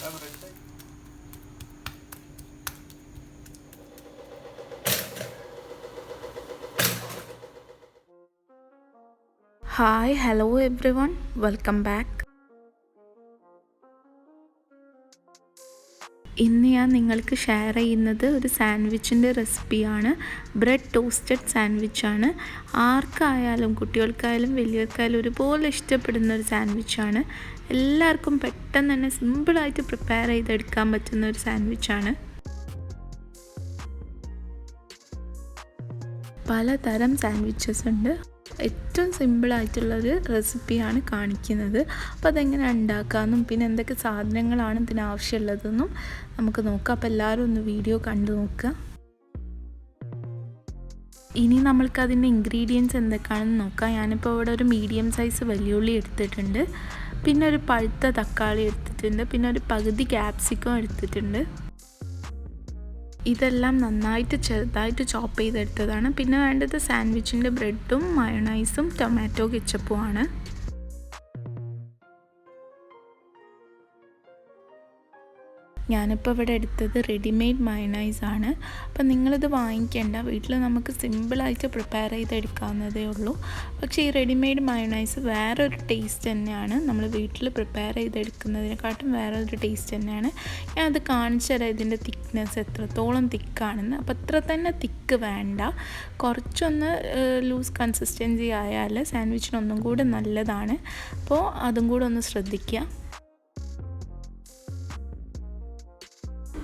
Hi, hello everyone, welcome back. ഇന്ന് ഞാൻ നിങ്ങൾക്ക് ഷെയർ ചെയ്യുന്നത് ഒരു സാൻഡ്വിച്ചിൻ്റെ റെസിപ്പിയാണ്. ബ്രെഡ് ടോസ്റ്റഡ് സാൻഡ്വിച്ചാണ്. ആർക്കായാലും കുട്ടികൾക്കായാലും വലിയവർക്കായാലും ഒരുപോലെ ഇഷ്ടപ്പെടുന്ന ഒരു സാൻഡ്വിച്ചാണ്. എല്ലാവർക്കും പെട്ടെന്ന് തന്നെ സിമ്പിളായിട്ട് പ്രിപ്പയർ ചെയ്തെടുക്കാൻ പറ്റുന്ന ഒരു സാൻഡ്വിച്ചാണ്. പലതരം സാൻഡ്വിച്ചസ് ഉണ്ട്. ഏറ്റവും സിമ്പിളായിട്ടുള്ളൊരു റെസിപ്പിയാണ് കാണിക്കുന്നത്. അപ്പോൾ അതെങ്ങനെ ഉണ്ടാക്കാമെന്നും പിന്നെ എന്തൊക്കെ സാധനങ്ങളാണ് ഇതിനാവശ്യമുള്ളതെന്നും നമുക്ക് നോക്കാം. അപ്പോൾ എല്ലാവരും ഒന്ന് വീഡിയോ കണ്ടു നോക്കുക. ഇനി നമ്മൾക്കതിൻ്റെ ഇൻഗ്രീഡിയൻസ് എന്തൊക്കെയാണെന്ന് നോക്കാം. ഞാനിപ്പോൾ ഇവിടെ ഒരു മീഡിയം സൈസ് വെല്ലുള്ളി എടുത്തിട്ടുണ്ട്, പിന്നെ ഒരു പഴുത്ത തക്കാളി എടുത്തിട്ടുണ്ട്, പിന്നെ ഒരു പകുതി ക്യാപ്സിക്കം എടുത്തിട്ടുണ്ട്. ഇതെല്ലാം നന്നായിട്ട് ചെറുതായിട്ട് ചോപ്പ് ചെയ്തെടുത്തതാണ്. പിന്നെ വേണ്ടത് സാൻഡ്വിച്ചിൻ്റെ ബ്രെഡും മയോണൈസും ടൊമാറ്റോ കെച്ചപ്പുമാണ്. ഞാനിപ്പോൾ ഇവിടെ എടുത്തത് റെഡിമെയ്ഡ് മയോണൈസാണ്. അപ്പം നിങ്ങളിത് വാങ്ങിക്കേണ്ട, വീട്ടിൽ നമുക്ക് സിമ്പിളായിട്ട് പ്രിപ്പയർ ചെയ്തെടുക്കാവുന്നതേ ഉള്ളൂ. പക്ഷേ ഈ റെഡിമെയ്ഡ് മയോണൈസ് വേറൊരു ടേസ്റ്റ് തന്നെയാണ്. നമ്മൾ വീട്ടിൽ പ്രിപ്പയർ ചെയ്തെടുക്കുന്നതിനെക്കാട്ടും വേറൊരു ടേസ്റ്റ് തന്നെയാണ്. ഞാൻ അത് കാണിച്ചു തരാം ഇതിൻ്റെ തിക്നെസ് എത്രത്തോളം തിക്കാണെന്ന്. അപ്പോൾ അത്ര തന്നെ തിക്ക് വേണ്ട, കുറച്ചൊന്ന് ലൂസ് കൺസിസ്റ്റൻസി ആയാൽ സാൻഡ്വിച്ചിനൊന്നും കൂടെ നല്ലതാണ്. അപ്പോൾ അതും കൂടെ ഒന്ന് ശ്രദ്ധിക്കുക.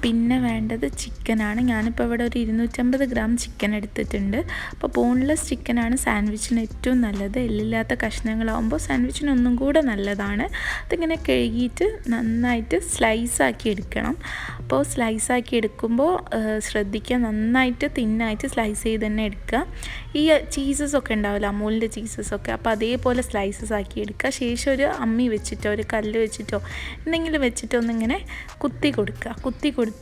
പിന്നെ വേണ്ടത് ചിക്കനാണ്. ഞാനിപ്പോൾ ഇവിടെ ഒരു 250 ഗ്രാം ചിക്കൻ എടുത്തിട്ടുണ്ട്. അപ്പോൾ ബോൺലെസ് ചിക്കനാണ് സാൻഡ്വിച്ചിന് ഏറ്റവും നല്ലത്. എല്ലില്ലാത്ത കഷ്ണങ്ങളാകുമ്പോൾ സാൻഡ്വിച്ചിന് ഒന്നും കൂടെ നല്ലതാണ്. അതിങ്ങനെ കഴുകിയിട്ട് നന്നായിട്ട് സ്ലൈസാക്കി എടുക്കണം. അപ്പോൾ സ്ലൈസാക്കി എടുക്കുമ്പോൾ ശ്രദ്ധിക്കുക, നന്നായിട്ട് തിന്നായിട്ട് സ്ലൈസ് ചെയ്ത് തന്നെ എടുക്കുക. ഈ ചീസസൊക്കെ ഉണ്ടാവില്ല, അമൂലിൻ്റെ ചീസസൊക്കെ, അപ്പോൾ അതേപോലെ സ്ലൈസസ് ആക്കി എടുക്കുക. ശേഷം ഒരു അമ്മി വെച്ചിട്ടോ ഒരു കല്ല് വെച്ചിട്ടോ എന്തെങ്കിലും വെച്ചിട്ടോ ഒന്നിങ്ങനെ കുത്തി കൊടുത്താൽ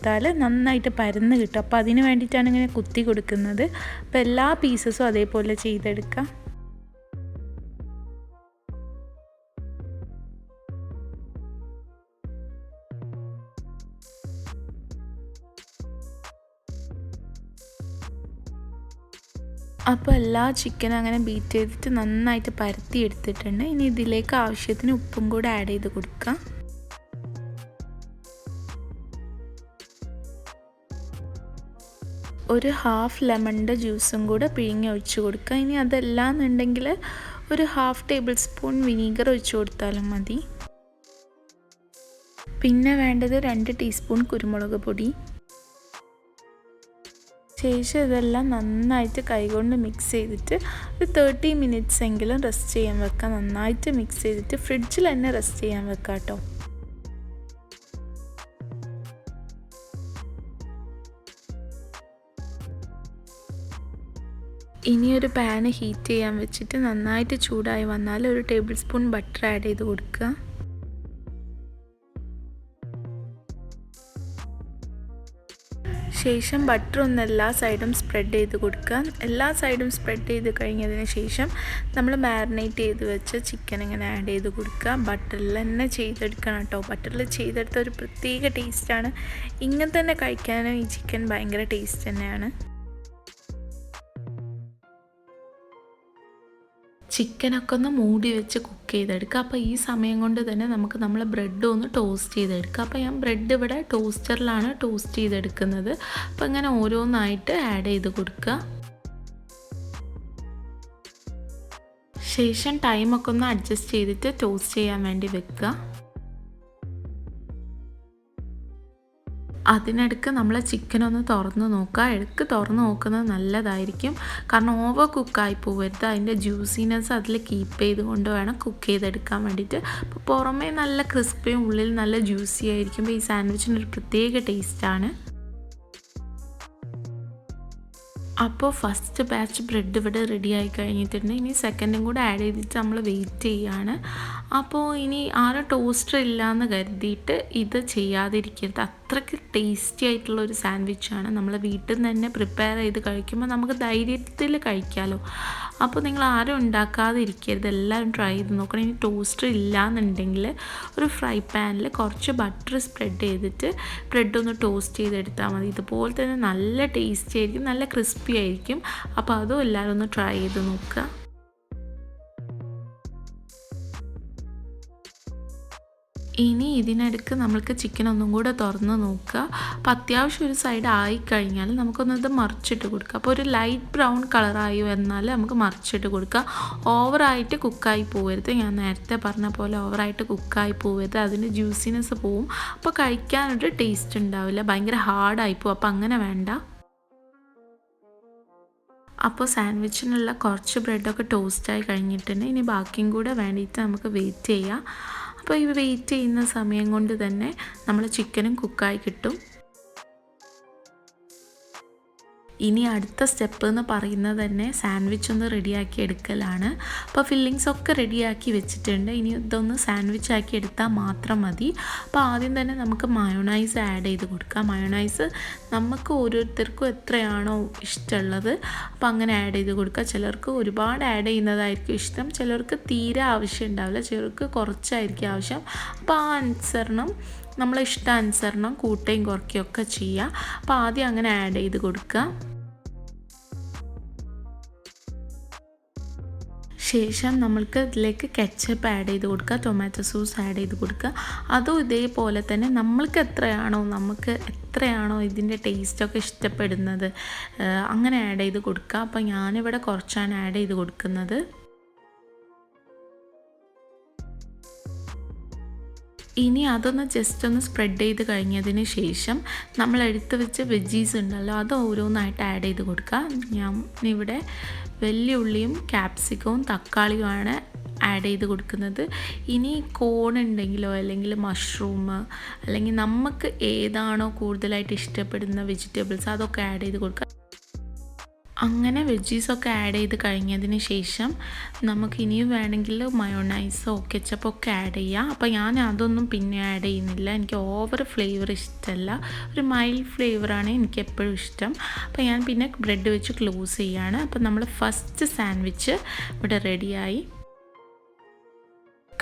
നന്നായിട്ട് പരന്ന് കിട്ടും. അപ്പോൾ അതിന് വേണ്ടിയിട്ടാണ് ഇങ്ങനെ കുത്തി കൊടുക്കുന്നത്. അപ്പോൾ എല്ലാ പീസസും അതേപോലെ ചെയ്തെടുക്കാം. അപ്പോൾ എല്ലാ ചിക്കനും അങ്ങനെ ബീറ്റ് ചെയ്തിട്ട് നന്നായിട്ട് പരത്തി എടുത്തിട്ടുണ്ട്. ഇനി ഇതിലേക്ക് ആവശ്യത്തിന് ഉപ്പും കൂടെ ആഡ് ചെയ്ത് കൊടുക്കാം. ഒരു ഹാഫ് ലെമണിൻ്റെ ജ്യൂസും കൂടെ പിഴിഞ്ഞ് ഒഴിച്ച് കൊടുക്കുക. ഇനി അതല്ലാന്നുണ്ടെങ്കിൽ ഒരു ഹാഫ് ടേബിൾ സ്പൂൺ വിനീഗർ ഒഴിച്ച് കൊടുത്താലും മതി. പിന്നെ വേണ്ടത് 2 ടീസ്പൂൺ കുരുമുളക് പൊടി. ശേഷം ഇതെല്ലാം നന്നായിട്ട് കൈകൊണ്ട് മിക്സ് ചെയ്തിട്ട് ഒരു 30 മിനിറ്റ്സ് എങ്കിലും റെസ്റ്റ് ചെയ്യാൻ വെക്കാം. നന്നായിട്ട് മിക്സ് ചെയ്തിട്ട് ഫ്രിഡ്ജിൽ തന്നെ റെസ്റ്റ് ചെയ്യാൻ വെക്കാം കേട്ടോ. ഇനിയൊരു പാന് ഹീറ്റ് ചെയ്യാൻ വെച്ചിട്ട് നന്നായിട്ട് ചൂടായി വന്നാൽ ഒരു ടേബിൾ സ്പൂൺ ബട്ടർ ആഡ് ചെയ്ത് കൊടുക്കുക. ശേഷം ബട്ടർ ഒന്ന് എല്ലാ സൈഡും സ്പ്രെഡ് ചെയ്ത് കൊടുക്കുക. എല്ലാ സൈഡും സ്പ്രെഡ് ചെയ്ത് കഴിഞ്ഞതിന് ശേഷം നമ്മൾ മാരിനേറ്റ് ചെയ്ത് വെച്ച് ചിക്കൻ ഇങ്ങനെ ആഡ് ചെയ്ത് കൊടുക്കുക. ബട്ടറിൽ തന്നെ ചെയ്തെടുക്കണം കേട്ടോ. ബട്ടറിൽ ചെയ്തെടുത്ത ഒരു പ്രത്യേക ടേസ്റ്റാണ്. ഇങ്ങനെ തന്നെ കഴിക്കാനും ഈ ചിക്കൻ ഭയങ്കര ടേസ്റ്റ് തന്നെയാണ്. ചിക്കനൊക്കെ ഒന്ന് മൂടി വെച്ച് കുക്ക് ചെയ്തെടുക്കുക. അപ്പോൾ ഈ സമയം കൊണ്ട് തന്നെ നമുക്ക് നമ്മളെ ബ്രെഡ് ഒന്ന് ടോസ്റ്റ് ചെയ്തെടുക്കുക. അപ്പോൾ ഞാൻ ബ്രെഡ് ഇവിടെ ടോസ്റ്ററിലാണ് ടോസ്റ്റ് ചെയ്തെടുക്കുന്നത്. അപ്പോൾ ഇങ്ങനെ ഓരോന്നായിട്ട് ആഡ് ചെയ്ത് കൊടുക്കുക. ശേഷം ടൈമൊക്കെ ഒന്ന് അഡ്ജസ്റ്റ് ചെയ്തിട്ട് ടോസ്റ്റ് ചെയ്യാൻ വേണ്ടി വെക്കുക. അതിനിടയ്ക്ക് നമ്മൾ ചിക്കനൊന്ന് തുറന്ന് നോക്കുക. ഇടയ്ക്ക് തുറന്ന് നോക്കുന്നത് നല്ലതായിരിക്കും, കാരണം ഓവർ കുക്കായി പോകരുത്. അതിൻ്റെ ജ്യൂസിനെസ് അതിൽ കീപ്പ് ചെയ്തുകൊണ്ട് വേണം കുക്ക് ചെയ്തെടുക്കാൻ വേണ്ടിയിട്ട്. അപ്പോൾ പുറമേ നല്ല ക്രിസ്പിയും ഉള്ളിൽ നല്ല ജ്യൂസി ആയിരിക്കുമ്പോൾ ഈ സാൻഡ്വിച്ചിനൊരു പ്രത്യേക ടേസ്റ്റാണ്. അപ്പോൾ ഫസ്റ്റ് ബാച്ച് ബ്രെഡ് ഇവിടെ റെഡി ആയി കഴിഞ്ഞിട്ടുണ്ട്. ഇനി സെക്കൻഡും കൂടെ ആഡ് ചെയ്തിട്ട് നമ്മൾ വെയിറ്റ് ചെയ്യുകയാണ്. അപ്പോൾ ഇനി ആരും ടോസ്റ്റർ ഇല്ലയെന്ന് കരുതിയിട്ട് ഇത് ചെയ്യാതിരിക്കരുത്. അത്രയ്ക്ക് ടേസ്റ്റി ആയിട്ടുള്ളൊരു സാൻഡ്വിച്ചാണ്. നമ്മൾ വീട്ടിൽ നിന്ന് തന്നെ പ്രിപ്പയർ ചെയ്ത് കഴിക്കുമ്പോൾ നമുക്ക് ധൈര്യത്തിൽ കഴിക്കാമല്ലോ. അപ്പോൾ നിങ്ങൾ ആരും ഉണ്ടാക്കാതിരിക്കരുത്, എല്ലാവരും ട്രൈ ചെയ്ത് നോക്കണം. ഇനി ടോസ്റ്റർ ഇല്ലയെന്നുണ്ടെങ്കിൽ ഒരു ഫ്രൈ പാനിൽ കുറച്ച് ബട്ടർ സ്പ്രെഡ് ചെയ്തിട്ട് ബ്രെഡ് ഒന്ന് ടോസ്റ്റ് ചെയ്തെടുത്താൽ മതി. ഇതുപോലെ തന്നെ നല്ല ടേസ്റ്റി ആയിരിക്കും, നല്ല ക്രിസ്പി ആയിരിക്കും. അപ്പോൾ അതും എല്ലാവരും ഒന്ന് ട്രൈ ചെയ്ത് നോക്കുക. ഇനി ഇതിനിടയ്ക്ക് നമ്മൾക്ക് ചിക്കൻ ഒന്നും കൂടെ തുറന്ന് നോക്കുക. അപ്പോൾ അത്യാവശ്യം ഒരു സൈഡ് ആയിക്കഴിഞ്ഞാൽ നമുക്കൊന്നത് മറിച്ചിട്ട് കൊടുക്കുക. അപ്പോൾ ഒരു ലൈറ്റ് ബ്രൗൺ കളറായി വന്നാൽ നമുക്ക് മറിച്ചിട്ട് കൊടുക്കുക. ഓവറായിട്ട് കുക്കായി പോകരുത്. ഞാൻ നേരത്തെ പറഞ്ഞ പോലെ ഓവറായിട്ട് കുക്കായി പോകരുത്, അതിൻ്റെ ജ്യൂസിനെസ് പോവും. അപ്പോൾ കഴിക്കാനൊരു ടേസ്റ്റ് ഉണ്ടാവില്ല, ഭയങ്കര ഹാർഡായി പോവും. അപ്പോൾ അങ്ങനെ വേണ്ട. അപ്പോൾ സാൻഡ്വിച്ചിനുള്ള കുറച്ച് ബ്രെഡൊക്കെ ടോസ്റ്റായി കഴിഞ്ഞിട്ടുണ്ട്. ഇനി ബാക്കിയും കൂടെ വേണ്ടിയിട്ട് നമുക്ക് വെയിറ്റ് ചെയ്യാം. അപ്പോൾ ഈ വെയിറ്റ് ചെയ്യുന്ന സമയം കൊണ്ട് തന്നെ നമ്മൾ ചിക്കനും കുക്കായി കിട്ടും. ഇനി അടുത്ത സ്റ്റെപ്പ് എന്ന് പറയുന്നത് തന്നെ സാൻഡ്വിച്ച് ഒന്ന് റെഡിയാക്കി എടുക്കലാണ്. അപ്പോൾ ഫില്ലിങ്സ് ഒക്കെ റെഡിയാക്കി വെച്ചിട്ടുണ്ട്. ഇനി ഇതൊന്ന് സാൻഡ്വിച്ച് ആക്കി എടുത്താൽ മാത്രം മതി. അപ്പോൾ ആദ്യം തന്നെ നമുക്ക് മയോണൈസ് ആഡ് ചെയ്ത് കൊടുക്കാം. മയോണൈസ് നമുക്ക് ഓരോരുത്തർക്കും എത്രയാണോ ഇഷ്ടമുള്ളത് അപ്പോൾ അങ്ങനെ ആഡ് ചെയ്ത് കൊടുക്കുക. ചിലർക്ക് ഒരുപാട് ആഡ് ചെയ്യുന്നതായിരിക്കും ഇഷ്ടം, ചിലർക്ക് തീരെ ആവശ്യം ഉണ്ടാവില്ല, ചിലർക്ക് കുറച്ചായിരിക്കും ആവശ്യം. അപ്പോൾ ആ അനുസരണം നമ്മളെ ഇഷ്ടാനുസരണം കൂട്ടുകയും കുറയ്ക്കുകയൊക്കെ ചെയ്യുക. അപ്പോൾ ആദ്യം അങ്ങനെ ആഡ് ചെയ്ത് കൊടുക്കുക. ശേഷം നമ്മൾക്ക് ഇതിലേക്ക് കെച്ചപ്പ് ആഡ് ചെയ്ത് കൊടുക്കുക, ടൊമാറ്റോ സോസ് ആഡ് ചെയ്ത് കൊടുക്കുക. അതും ഇതേപോലെ തന്നെ നമുക്ക് എത്രയാണോ ഇതിൻ്റെ ടേസ്റ്റൊക്കെ ഇഷ്ടപ്പെടുന്നത് അങ്ങനെ ആഡ് ചെയ്ത് കൊടുക്കുക. അപ്പോൾ ഞാനിവിടെ കുറച്ചാണ് ആഡ് ചെയ്ത് കൊടുക്കുന്നത്. ഇനി അതൊന്ന് ജസ്റ്റ് ഒന്ന് സ്പ്രെഡ് ചെയ്ത് കഴിഞ്ഞതിന് ശേഷം നമ്മൾ എടുത്ത് വെച്ച് വെജീസ് ഉണ്ടല്ലോ അത് ഓരോന്നായിട്ട് ആഡ് ചെയ്ത് കൊടുക്കുക. ഞാൻ ഇവിടെ വലിയ ഉള്ളിയും ക്യാപ്സിക്കവും തക്കാളിയുമാണ് ആഡ് ചെയ്ത് കൊടുക്കുന്നത്. ഇനി കോൺ ഉണ്ടെങ്കിലോ അല്ലെങ്കിൽ മഷ്റൂം അല്ലെങ്കിൽ നമുക്ക് ഏതാണോ കൂടുതലായിട്ട് ഇഷ്ടപ്പെടുന്ന വെജിറ്റബിൾസ് അതൊക്കെ ആഡ് ചെയ്ത് കൊടുക്കുക. അങ്ങനെ വെജീസൊക്കെ ആഡ് ചെയ്ത് കഴിഞ്ഞതിന് ശേഷം നമുക്ക് ഇനിയും വേണമെങ്കിൽ മയോണൈസോ കെച്ചപ്പൊക്കെ ആഡ് ചെയ്യാം. അപ്പോൾ ഞാൻ അതൊന്നും പിന്നെ ആഡ് ചെയ്യുന്നില്ല, എനിക്ക് ഓവർ ഫ്ലേവർ ഇഷ്ടമല്ല, ഒരു മൈൽഡ് ഫ്ലേവറാണ് എനിക്ക് എപ്പോഴും ഇഷ്ടം. അപ്പോൾ ഞാൻ പിന്നെ ബ്രെഡ് വെച്ച് ക്ലോസ് ചെയ്യാണ്. അപ്പോൾ നമ്മൾ ഫസ്റ്റ് സാൻഡ്വിച്ച് ഇവിടെ റെഡിയായി.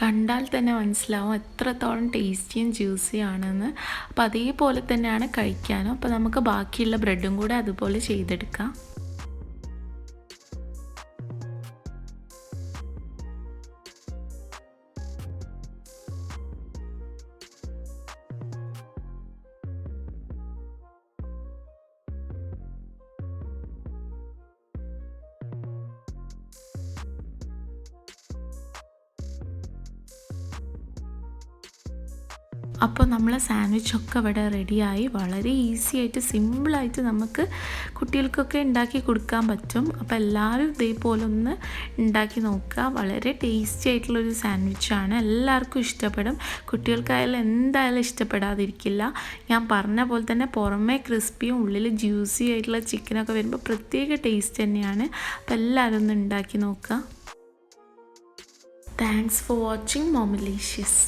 കണ്ടാൽ തന്നെ മനസ്സിലാവും എത്രത്തോളം ടേസ്റ്റിയും ജ്യൂസിയാണെന്ന്. അപ്പോൾ അതേപോലെ തന്നെയാണ് കഴിക്കാനും. അപ്പോൾ നമുക്ക് ബാക്കിയുള്ള ബ്രെഡും കൂടെ അതുപോലെ ചെയ്തെടുക്കാം. അപ്പോൾ നമ്മൾ സാൻഡ്വിച്ചൊക്കെ ഇവിടെ റെഡിയായി. വളരെ ഈസി ആയിട്ട് സിമ്പിളായിട്ട് നമുക്ക് കുട്ടികൾക്കൊക്കെ ഉണ്ടാക്കി കൊടുക്കാൻ പറ്റും. അപ്പോൾ എല്ലാവരും ഇതേപോലെ ഒന്ന് ഉണ്ടാക്കി നോക്കുക. വളരെ ടേസ്റ്റി ആയിട്ടുള്ളൊരു സാൻഡ്വിച്ചാണ്, എല്ലാവർക്കും ഇഷ്ടപ്പെടും. കുട്ടികൾക്കായാലും എന്തായാലും ഇഷ്ടപ്പെടാതിരിക്കില്ല. ഞാൻ പറഞ്ഞ പോലെ തന്നെ പുറമേ ക്രിസ്പിയും ഉള്ളിൽ ജ്യൂസി ആയിട്ടുള്ള ചിക്കനൊക്കെ വരുമ്പോൾ പ്രത്യേക ടേസ്റ്റ് തന്നെയാണ്. അപ്പോൾ എല്ലാവരും ഒന്ന് ഉണ്ടാക്കി നോക്കുക. Thanks for watching മോമലീഷ്യസ്.